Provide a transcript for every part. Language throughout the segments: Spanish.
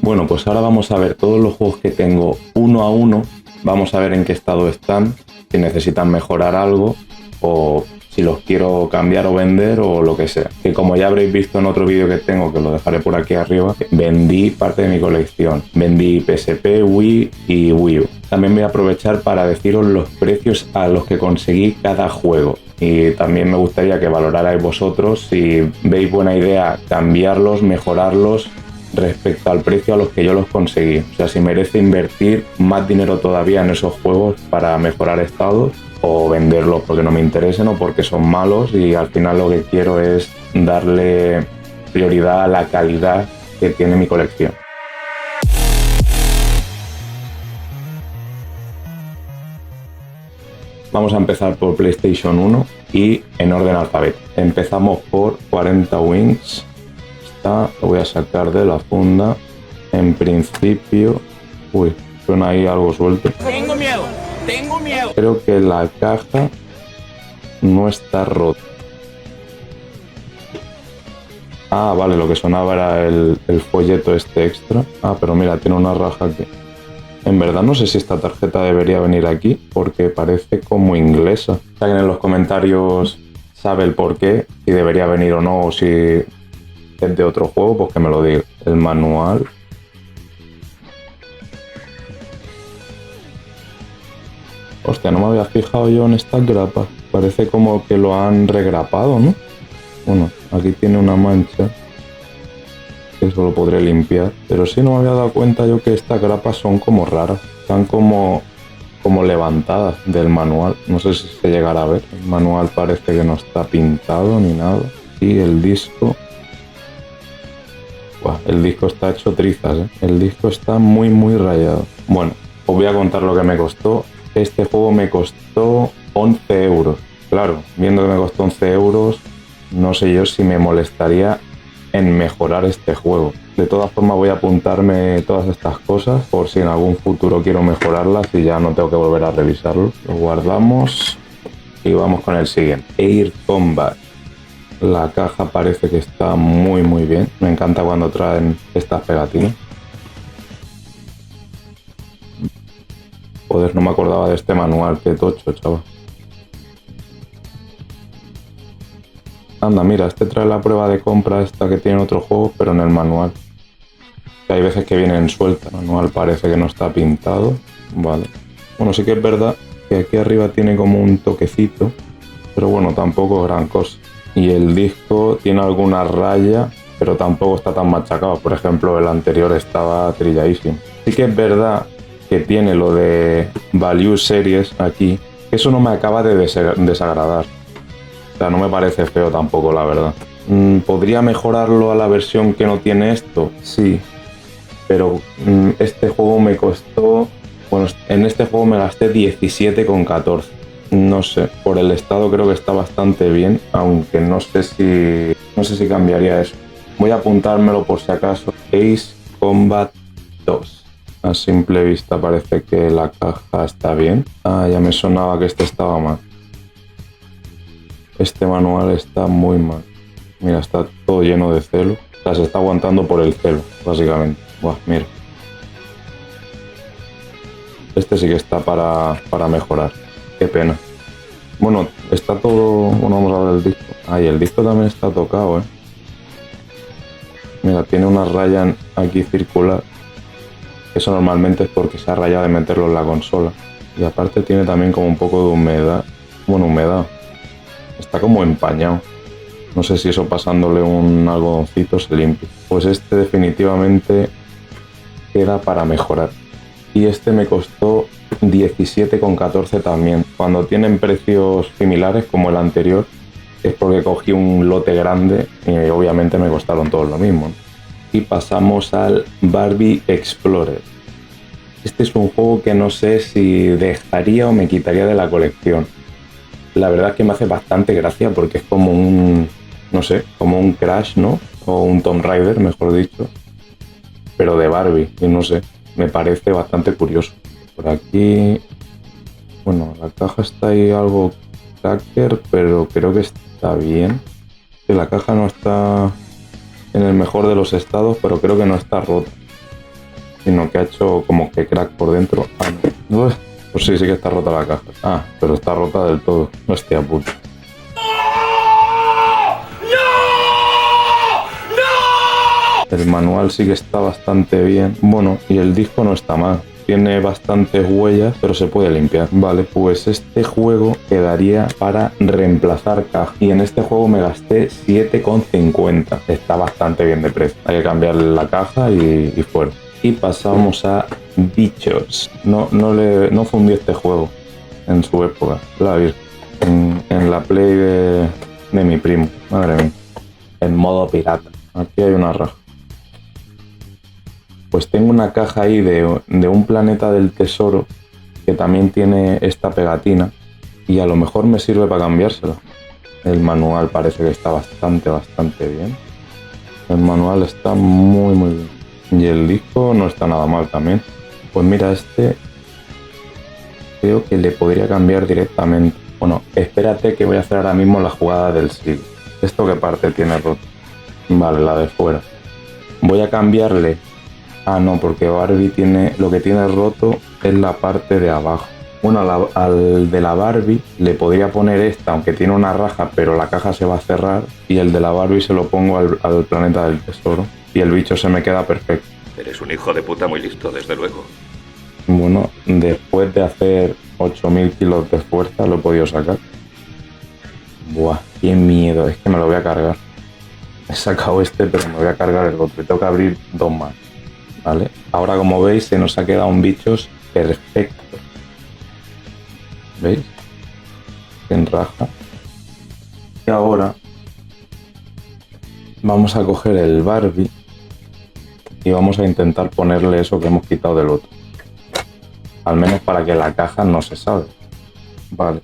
Bueno, pues ahora vamos a ver todos los juegos que tengo uno a uno. Vamos a ver en qué estado están, si necesitan mejorar algo o si los quiero cambiar o vender o lo que sea. Que como ya habréis visto en otro vídeo que tengo, que lo dejaré por aquí arriba, vendí parte de mi colección. Vendí PSP, Wii y Wii U. También voy a aprovechar para deciros los precios a los que conseguí cada juego. Y también me gustaría que valorarais vosotros si veis buena idea cambiarlos, mejorarlos respecto al precio a los que yo los conseguí. O sea, si merece invertir más dinero todavía en esos juegos para mejorar estados o venderlos porque no me interesen o porque son malos, y al final lo que quiero es darle prioridad a la calidad que tiene mi colección. Vamos a empezar por PlayStation 1 y en orden alfabético. Empezamos por 40 Wings. Lo voy a sacar de la funda. En principio, uy, suena ahí algo suelto. Tengo miedo. Creo que la caja no está rota. Ah, vale, lo que sonaba era el folleto este extra. Ah, pero mira, tiene una raja aquí. En verdad no sé si esta tarjeta debería venir aquí porque parece como inglesa. Si alguien en los comentarios sabe el por qué, si debería venir o no, o si es de otro juego, pues que me lo diga. El manual. Hostia, no me había fijado yo en estas grapas. Parece como que lo han regrapado, ¿no? Bueno, aquí tiene una mancha. Eso lo podré limpiar. Pero sí no me había dado cuenta yo que estas grapas son como raras. Están como levantadas del manual. No sé si se llegará a ver. El manual parece que no está pintado ni nada. Y el disco... El disco está hecho trizas, ¿eh? El disco está muy rayado. Bueno, os voy a contar lo que me costó. Este juego me costó 11 euros. Claro, viendo que me costó 11 euros, no sé yo si me molestaría en mejorar este juego. De todas formas voy a apuntarme todas estas cosas por si en algún futuro quiero mejorarlas y ya no tengo que volver a revisarlo. Lo guardamos y vamos con el siguiente. Air Combat. La caja parece que está muy bien. Me encanta cuando traen estas pegatinas. Joder, no me acordaba de este manual, qué tocho, chaval. Anda, mira, este trae la prueba de compra esta que tiene otro juego, pero en el manual. Hay veces que vienen sueltas. El manual parece que no está pintado. Vale. Bueno, sí que es verdad que aquí arriba tiene como un toquecito, pero bueno, tampoco gran cosa. Y el disco tiene alguna raya, pero tampoco está tan machacado. Por ejemplo, el anterior estaba trilladísimo. Sí que es verdad que tiene lo de Value Series aquí. Eso no me acaba de desagradar. O sea, no me parece feo tampoco, la verdad. ¿Podría mejorarlo a la versión que no tiene esto? Sí. Pero este juego me costó... Bueno, en este juego me gasté 17,14. No sé, por el estado creo que está bastante bien, aunque no sé si cambiaría eso. Voy a apuntármelo por si acaso. Ace Combat 2. A simple vista parece que la caja está bien. Ah, ya me sonaba que este estaba mal. Este manual está muy mal. Mira, está todo lleno de celo. O sea, se está aguantando por el celo, básicamente. Buah, mira. Este sí que está para mejorar. Qué pena. Bueno, está todo... Bueno, vamos a ver el disco. Ay, el disco también está tocado, ¿eh? Mira, tiene una raya aquí circular. Eso normalmente es porque se ha rayado de meterlo en la consola. Y aparte tiene también como un poco de humedad. Bueno, humedad. Está como empañado. No sé si eso pasándole un algodoncito se limpia. Pues este definitivamente queda para mejorar. Y este me costó 17,14 también. Cuando tienen precios similares como el anterior es porque cogí un lote grande y obviamente me costaron todos lo mismo, ¿no? Y pasamos al Barbie Explorer. Este es un juego que no sé si dejaría o me quitaría de la colección. La verdad es que me hace bastante gracia porque es como un, no sé, como un Crash, ¿no? O un Tomb Raider, mejor dicho, pero de Barbie, y no sé, me parece bastante curioso. Por aquí, bueno, la caja está ahí algo cracker, pero creo que está bien. Que la caja no está en el mejor de los estados, pero creo que no está rota. sino que ha hecho como que crack por dentro. Ah, no. Pues sí, sí que está rota la caja. Ah, pero está rota del todo. Hostia puta. El manual sí que está bastante bien. Bueno, y el disco no está mal. Tiene bastantes huellas, pero se puede limpiar. Vale, pues este juego quedaría para reemplazar caja. Y en este juego me gasté 7,50. Está bastante bien de precio. Hay que cambiarle la caja y fuera. Y pasamos a Bichos. No fundí este juego en su época. La vi en la Play de mi primo. Madre mía. En modo pirata. Aquí hay una raja. Pues tengo una caja ahí de un planeta del tesoro que también tiene esta pegatina y a lo mejor me sirve para cambiársela. El manual parece que está bastante bien. El manual está muy bien. Y el disco no está nada mal también. Pues mira, este creo que le podría cambiar directamente. Bueno, espérate que voy a hacer ahora mismo la jugada del siglo. ¿Esto qué parte tiene roto? Vale, la de fuera. Voy a cambiarle. Ah, no, porque Barbie lo que tiene roto es la parte de abajo. Bueno, al de la Barbie le podría poner esta, aunque tiene una raja, pero la caja se va a cerrar. Y el de la Barbie se lo pongo al planeta del tesoro. Y el bicho se me queda perfecto. Eres un hijo de puta muy listo, desde luego. Bueno, después de hacer 8000 kilos de fuerza lo he podido sacar. Buah, qué miedo, es que me lo voy a cargar. He sacado este, pero me voy a cargar el otro. Y tengo que abrir 2 más. ¿Vale? Ahora, como veis, se nos ha quedado un bichos perfecto. ¿Veis? En raja. Y ahora vamos a coger el Barbie y vamos a intentar ponerle eso que hemos quitado del otro. Al menos para que la caja no se salga. Vale.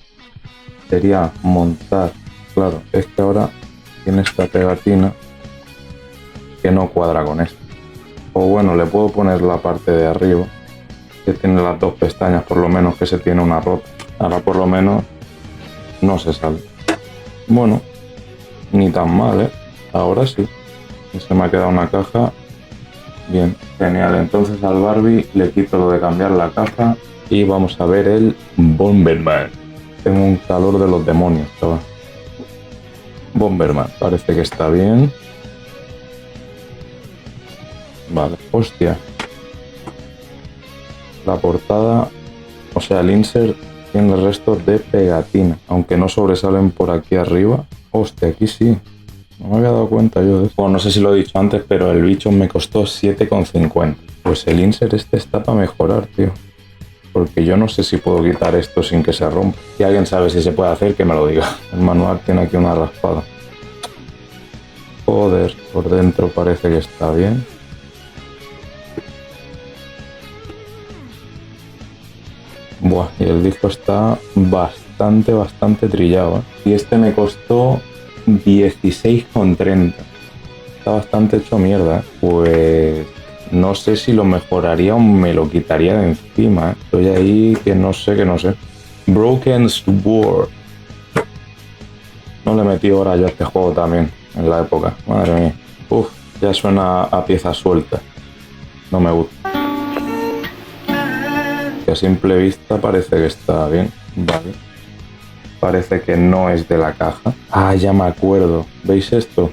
Sería montar. Claro, es que ahora tiene esta pegatina que no cuadra con esto. O bueno, le puedo poner la parte de arriba, que tiene las 2 pestañas por lo menos, que se tiene una rota. Ahora por lo menos no se sale. Bueno, ni tan mal, ¿eh? Ahora sí. Se me ha quedado una caja. Bien, genial. Entonces al Barbie le quito lo de cambiar la caja y vamos a ver el Bomberman. Tengo un calor de los demonios, chaval. Bomberman, parece que está bien. Vale, hostia. La portada, o sea, el insert tiene restos de pegatina, aunque no sobresalen por aquí arriba. Hostia, aquí sí. No me había dado cuenta yo de esto. Bueno, no sé si lo he dicho antes, pero el bicho me costó 7,50. Pues el insert este está para mejorar, tío. Porque yo no sé si puedo quitar esto sin que se rompa. Si alguien sabe si se puede hacer, que me lo diga. El manual tiene aquí una raspada. Joder, por dentro parece que está bien. Buah, y el disco está bastante trillado, ¿eh? Y este me costó 16,30. Está bastante hecho mierda, ¿eh? Pues no sé si lo mejoraría o me lo quitaría de encima, ¿eh? Estoy ahí que no sé. Broken Sword. No le metí horas ya a este juego también, en la época. Madre mía. Uf, ya suena a pieza suelta. No me gusta. Que a simple vista parece que está bien. Vale. Parece que no es de la caja. Ah, ya me acuerdo. ¿Veis esto?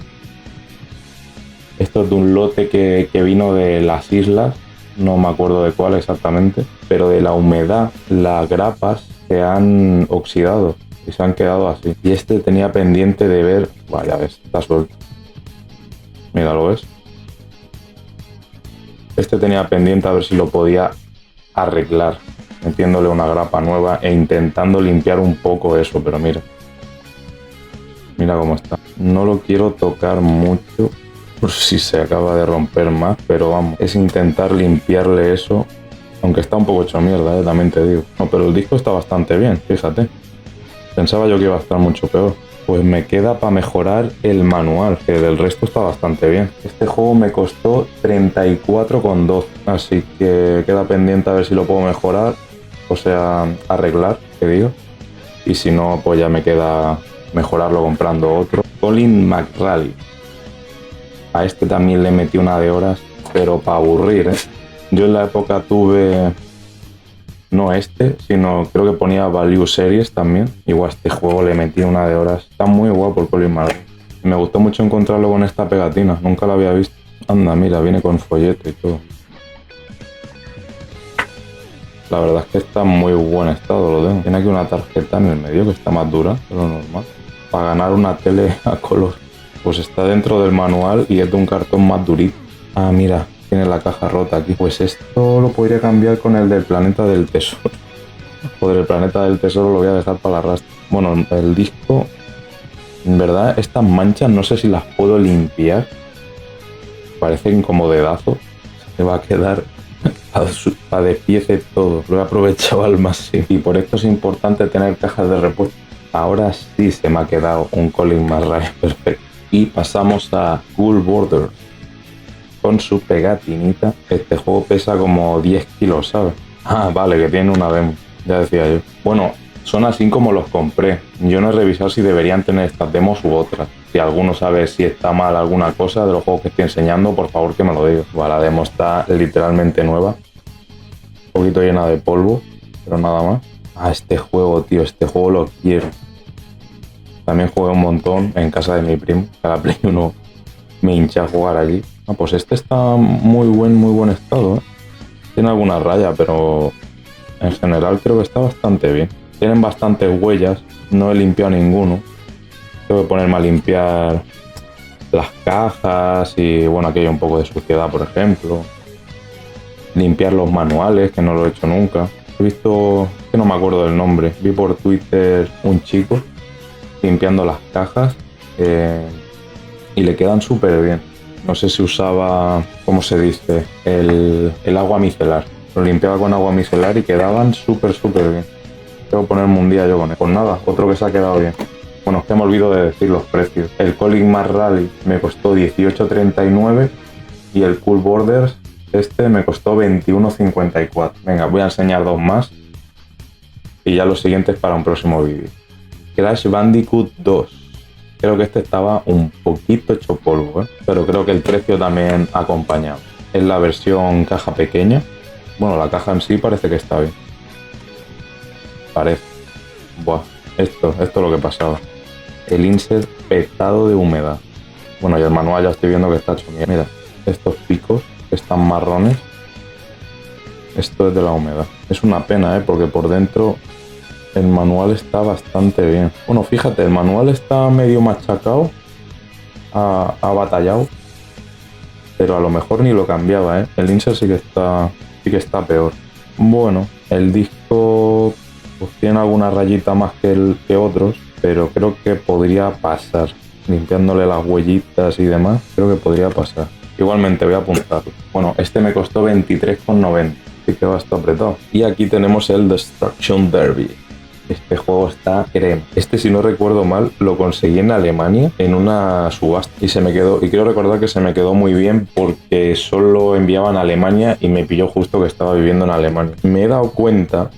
Esto es de un lote que vino de las islas. No me acuerdo de cuál exactamente. Pero de la humedad, las grapas se han oxidado y se han quedado así. Y este tenía pendiente de ver... Vaya, ves, está suelto. Mira, ¿lo ves? Este tenía pendiente a ver si lo podía arreglar, metiéndole una grapa nueva e intentando limpiar un poco eso, pero mira cómo está. No lo quiero tocar mucho por si se acaba de romper más, pero vamos, es intentar limpiarle eso, aunque está un poco hecho mierda, también te digo. No, pero el disco está bastante bien, fíjate. Pensaba yo que iba a estar mucho peor. Pues me queda para mejorar el manual, que del resto está bastante bien. Este juego me costó 34,2, así que queda pendiente a ver si lo puedo mejorar, o sea, arreglar, que digo. Y si no, pues ya me queda mejorarlo comprando otro. Colin McRae. A este también le metí una de horas, pero para aburrir, ¿eh? Yo en la época tuve, no este, sino creo que ponía Value Series también. Igual a este juego le metí una de horas. Está muy guapo el Colin McRae. Me gustó mucho encontrarlo con esta pegatina, nunca lo había visto. Anda, mira, viene con folleto y todo. La verdad es que está en muy buen estado, lo tengo. Tiene aquí una tarjeta en el medio que está más dura de lo normal. Para ganar una tele a color. Pues está dentro del manual y es de un cartón más durito. Ah, mira, tiene la caja rota aquí. Pues esto lo podría cambiar con el del Planeta del Tesoro. Joder, el Planeta del Tesoro lo voy a dejar para la rastra. Bueno, el disco... En verdad, estas manchas no sé si las puedo limpiar. Parecen como dedazo. Se va a quedar a despiece todo. Lo he aprovechado al máximo. Y por esto es importante tener cajas de repuesto. Ahora sí se me ha quedado un Colin McRae perfecto. Y pasamos a Cool Borders. Con su pegatinita. Este juego pesa como 10 kilos, ¿sabes? Ah, vale, que tiene una demo. Ya decía yo. Bueno, son así como los compré. Yo no he revisado si deberían tener estas demos u otras. Si alguno sabe si está mal alguna cosa de los juegos que estoy enseñando, por favor que me lo diga. Bueno, la demo está literalmente nueva. Un poquito llena de polvo, pero nada más. Ah, este juego, tío, este juego lo quiero. También jugué un montón en casa de mi primo. Cada Play 1 me hinché a jugar allí. Ah, pues este está muy buen estado, ¿eh? Tiene alguna raya, pero en general creo que está bastante bien. Tienen bastantes huellas, no he limpiado ninguno. Tengo que ponerme a limpiar las cajas y bueno, aquí hay un poco de suciedad, por ejemplo. Limpiar los manuales, que no lo he hecho nunca. He visto, que no me acuerdo del nombre, vi por Twitter un chico limpiando las cajas y le quedan súper bien. No sé si usaba, ¿cómo se dice? El agua micelar. Lo limpiaba con agua micelar y quedaban súper bien. Tengo que ponerme un día yo con él. Pues nada, otro que se ha quedado bien. Bueno, es que me olvido de decir los precios. El Colin McRae me costó 18,39 y el Cool Borders este me costó 21,54. Venga, voy a enseñar dos más y ya los siguientes para un próximo vídeo. Crash Bandicoot 2. Creo que este estaba un poquito hecho polvo, ¿eh? Pero creo que el precio también ha acompañado. Es la versión caja pequeña. Bueno, la caja en sí parece que está bien. Parece. Buah, esto es lo que pasaba. El insert petado de humedad. Bueno, y el manual ya estoy viendo que está hecho mierda. Mira, estos picos que están marrones. Esto es de la humedad. Es una pena, porque por dentro el manual está bastante bien. Bueno, fíjate, el manual está medio machacado. Ha batallado. Pero a lo mejor ni lo cambiaba, El insert sí que está peor. Bueno, el disco pues tiene alguna rayita más que otros, pero creo que podría pasar. Limpiándole las huellitas y demás, creo que podría pasar. Igualmente voy a apuntarlo. Bueno, este me costó 23,90, así que va a estar apretado. Y aquí tenemos el Destruction Derby. Este juego está crema. Este, si no recuerdo mal, lo conseguí en Alemania en una subasta y se me quedó. Y quiero recordar que se me quedó muy bien porque solo enviaban a Alemania y me pilló justo que estaba viviendo en Alemania. Me he dado cuenta,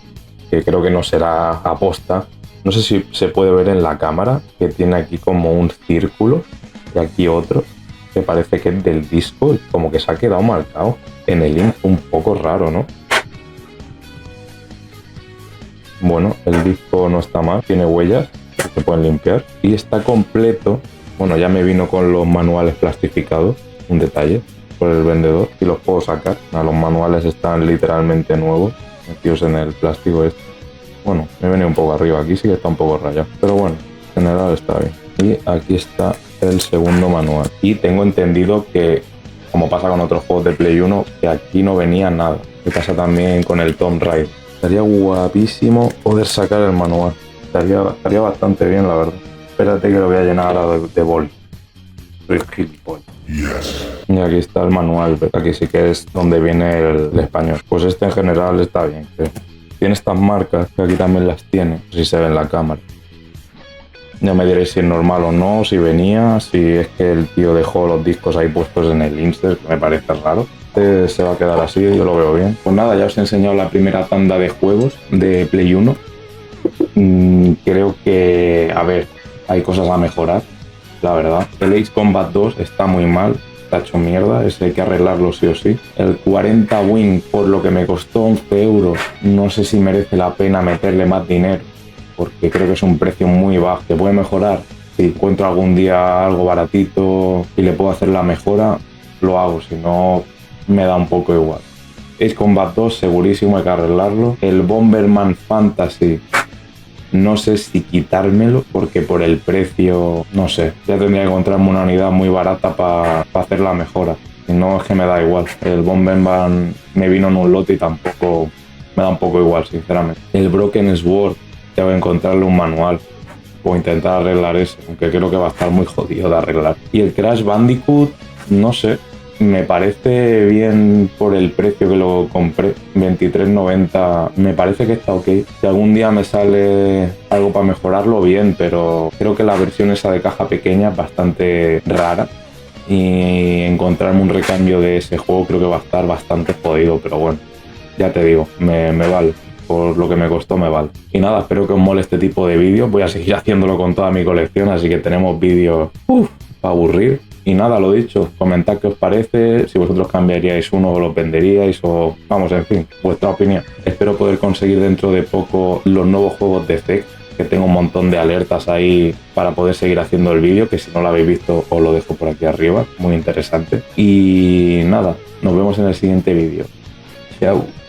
que creo que no será aposta, no sé si se puede ver en la cámara, que tiene aquí como un círculo y aquí otro, que parece que es del disco, como que se ha quedado marcado en el link. Un poco raro, ¿no? Bueno, el disco no está mal, tiene huellas que se pueden limpiar y está completo. Bueno, ya me vino con los manuales plastificados, un detalle por el vendedor, y los puedo sacar. Los manuales están literalmente nuevos, metidos en el plástico este. Bueno, me he venido un poco arriba, aquí sí que está un poco rayado, pero bueno, en general está bien. Y aquí está el segundo manual. Y tengo entendido que, como pasa con otros juegos de Play 1, que aquí no venía nada. Que pasa también con el Tomb Raider. Estaría guapísimo poder sacar el manual. Estaría bastante bien, la verdad. Espérate que lo voy a llenar ahora de boli. Soy gilipollas. Yes. Y aquí está el manual. Aquí sí que es donde viene el español. Pues este en general está bien, creo. Tiene estas marcas, que aquí también las tiene, si se ve en la cámara. Ya me diréis si es normal o no, si venía, si es que el tío dejó los discos ahí puestos en el insert, que me parece raro. Se va a quedar así, yo lo veo bien. Pues nada, ya os he enseñado la primera tanda de juegos de Play 1. Creo que, a ver, hay cosas a mejorar, la verdad. El Ace Combat 2 está muy mal. está hecho mierda, ese hay que arreglarlo sí o sí. El 40 Wing, por lo que me costó 11 euros, no sé si merece la pena meterle más dinero, porque creo que es un precio muy bajo. ¿Se puede mejorar? Si encuentro algún día algo baratito y le puedo hacer la mejora, lo hago, si no me da un poco igual. Ace Combat 2 segurísimo, hay que arreglarlo. El Bomberman Fantasy, no sé si quitármelo, porque por el precio, no sé, ya tendría que encontrarme una unidad muy barata para hacer la mejora. Si no, es que me da igual. El Bomberman me vino en un lote y tampoco me da un poco igual, sinceramente. El Broken Sword, tengo que encontrarle un manual o intentar arreglar ese, aunque creo que va a estar muy jodido de arreglar. Y el Crash Bandicoot, no sé, me parece bien por el precio que lo compré, 23,90, me parece que está ok. Si algún día me sale algo para mejorarlo, bien, pero creo que la versión esa de caja pequeña es bastante rara y encontrarme un recambio de ese juego creo que va a estar bastante jodido, pero bueno, ya te digo, me vale. Por lo que me costó me vale. Y nada, espero que os mole este tipo de vídeos. Voy a seguir haciéndolo con toda mi colección, así que tenemos vídeos para aburrir. Y nada, lo dicho, comentad qué os parece, si vosotros cambiaríais uno o los venderíais o, vamos, en fin, vuestra opinión. Espero poder conseguir dentro de poco los nuevos juegos de ZEC, que tengo un montón de alertas ahí para poder seguir haciendo el vídeo, que si no lo habéis visto os lo dejo por aquí arriba, muy interesante. Y nada, nos vemos en el siguiente vídeo. Chao.